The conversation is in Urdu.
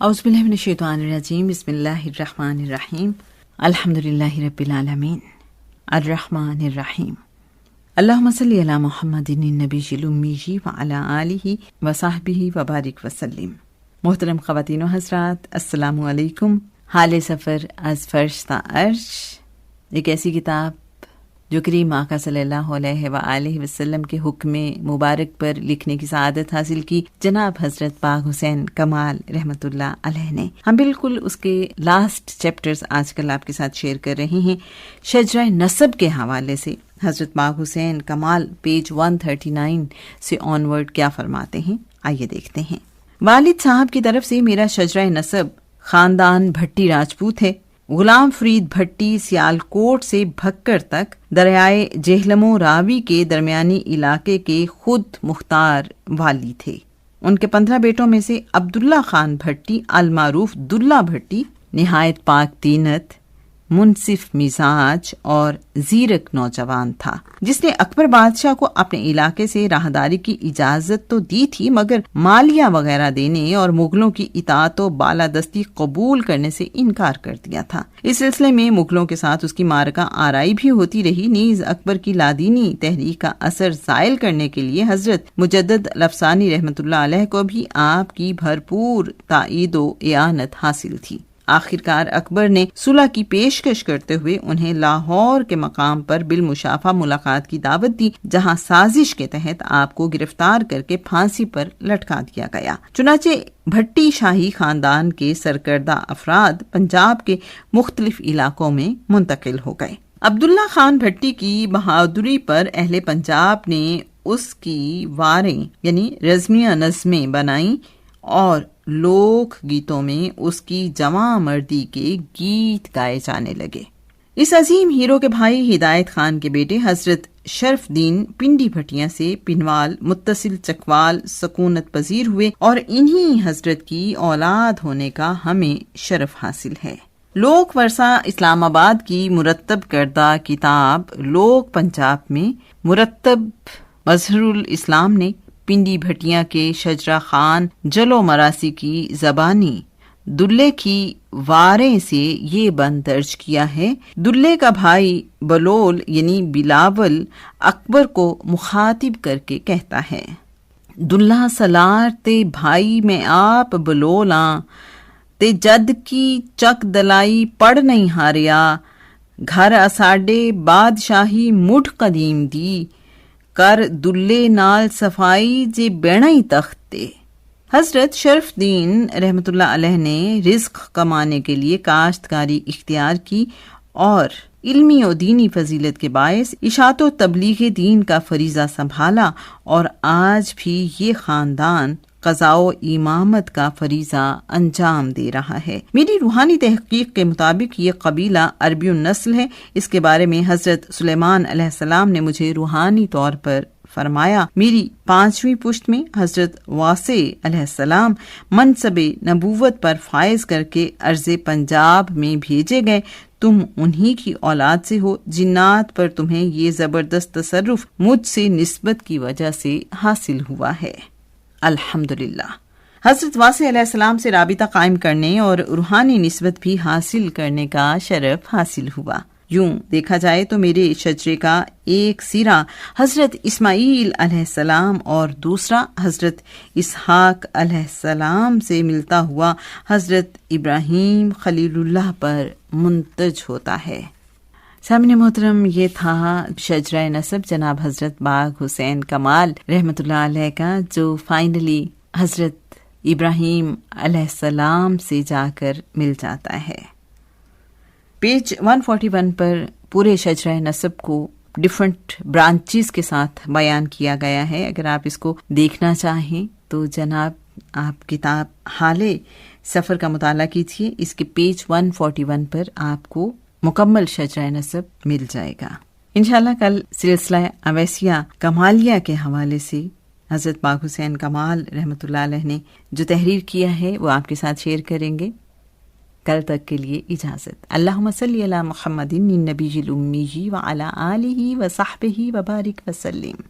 اعوذ باللہ من الشیطان الرجیم بسم اللہ الرحمن الرحیم الحمدللہ رب العالمین الرحمن الرحیم اللہم صلی علی محمد النبی الامی وعلی آلہ وصحبہ وبارک وسلم۔ محترم خواتین و حضرات، السلام علیکم۔ حال سفر از فرش تا عرش، ایک ایسی کتاب جو کریم آقا صلی اللہ علیہ وآلہ وسلم کے حکم مبارک پر لکھنے کی سعادت حاصل کی جناب حضرت پاک حسین کمال رحمۃ اللہ علیہ نے۔ ہم بالکل اس کے لاسٹ چیپٹرز آج کل آپ کے ساتھ شیئر کر رہے ہیں۔ شجرہ نسب کے حوالے سے حضرت پاک حسین کمال پیج 139 سے آنورڈ کیا فرماتے ہیں، آئیے دیکھتے ہیں۔ والد صاحب کی طرف سے میرا شجرہ نسب خاندان بھٹی راجپوت ہے۔ غلام فرید بھٹی سیالکوٹ سے بھکر تک دریائے جہلم و راوی کے درمیانی علاقے کے خود مختار والی تھے۔ ان کے 15 بیٹوں میں سے عبداللہ خان بھٹی المعروف دلہ بھٹی نہایت پاک دینت، منصف مزاج اور زیرک نوجوان تھا، جس نے اکبر بادشاہ کو اپنے علاقے سے راہداری کی اجازت تو دی تھی، مگر مالیہ وغیرہ دینے اور مغلوں کی اطاعت و بالادستی قبول کرنے سے انکار کر دیا تھا۔ اس سلسلے میں مغلوں کے ساتھ اس کی معرکہ آرائی بھی ہوتی رہی، نیز اکبر کی لادینی تحریک کا اثر زائل کرنے کے لیے حضرت مجدد الافسانی رحمۃ اللہ علیہ کو بھی آپ کی بھرپور تائید و اعانت حاصل تھی۔ آخرکار اکبر نے صلح کی پیشکش کرتے ہوئے انہیں لاہور کے مقام پر بالمشافہ ملاقات کی دعوت دی، جہاں سازش کے تحت آپ کو گرفتار کر کے پھانسی پر لٹکا دیا گیا۔ چنانچہ بھٹی شاہی خاندان کے سرکردہ افراد پنجاب کے مختلف علاقوں میں منتقل ہو گئے۔ عبداللہ خان بھٹی کی بہادری پر اہل پنجاب نے اس کی واریں یعنی رزمیہ نظمیں بنائیں اور لوک گیتوں میں اس کی جواں مردی کے گیت گائے جانے لگے۔ اس عظیم ہیرو کے بھائی ہدایت خان کے بیٹے حضرت شرف دین پنڈی بھٹیاں سے پنوال متصل چکوال سکونت پذیر ہوئے اور انہی حضرت کی اولاد ہونے کا ہمیں شرف حاصل ہے۔ لوک ورثہ اسلام آباد کی مرتب کردہ کتاب لوک پنجاب میں مرتب مظہر الاسلام نے پنڈی بھٹیاں کے شجرہ خان جلو مراسی کی زبانی دلے کی واریں سے یہ بند درج کیا ہے۔ دلے کا بھائی بلول یعنی بلاول اکبر کو مخاطب کر کے کہتا ہے، دلہ سلار تے بھائی میں آپ بلولاں تے جد کی چک دلائی پڑ نہیں ہاریا، گھر اساڈے بادشاہی مٹھ قدیم دی، کر دلے نال صفائی جے بیڑا ہی تختے۔ حضرت شرف دین رحمۃ اللہ علیہ نے رزق کمانے کے لیے کاشتکاری اختیار کی اور علمی و دینی فضیلت کے باعث اشاعت و تبلیغ دین کا فریضہ سنبھالا، اور آج بھی یہ خاندان قضاء و امامت کا فریضہ انجام دے رہا ہے۔ میری روحانی تحقیق کے مطابق یہ قبیلہ عربی النسل ہے۔ اس کے بارے میں حضرت سلیمان علیہ السلام نے مجھے روحانی طور پر فرمایا، میری 5ویں پشت میں حضرت واسع علیہ السلام منصب نبوت پر فائز کر کے ارض پنجاب میں بھیجے گئے، تم انہی کی اولاد سے ہو، جنات پر تمہیں یہ زبردست تصرف مجھ سے نسبت کی وجہ سے حاصل ہوا ہے۔ الحمدللہ۔ حضرت واسع علیہ السلام سے رابطہ قائم کرنے اور روحانی نسبت بھی حاصل کرنے کا شرف حاصل ہوا۔ یوں دیکھا جائے تو میرے شجرے کا ایک سرا حضرت اسماعیل علیہ السلام اور دوسرا حضرت اسحاق علیہ السلام سے ملتا ہوا حضرت ابراہیم خلیل اللہ پر منتج ہوتا ہے۔ سامعین محترم، یہ تھا شجرہ نسب جناب حضرت پاک حسین کمال رحمۃ اللہ علیہ کا، جو فائنلی حضرت ابراہیم علیہ السلام سے جا کر مل جاتا ہے۔ پیج 141 پر پورے شجرہ نسب کو ڈیفرنٹ برانچز کے ساتھ بیان کیا گیا ہے۔ اگر آپ اس کو دیکھنا چاہیں تو جناب آپ کتاب حال سفر کا مطالعہ کیجیے، اس کے پیج 141 پر آپ کو مکمل شجرہ نسب مل جائے گا۔ انشاءاللہ کل سلسلہ اویسیہ کمالیہ کے حوالے سے حضرت پاک حسین کمال رحمۃ اللہ علیہ نے جو تحریر کیا ہے وہ آپ کے ساتھ شیئر کریں گے۔ کل تک کے لیے اجازت۔ اللہم صلی علی محمد النبی الامی وعلی آلہ وصحبہ وبارک وسلم۔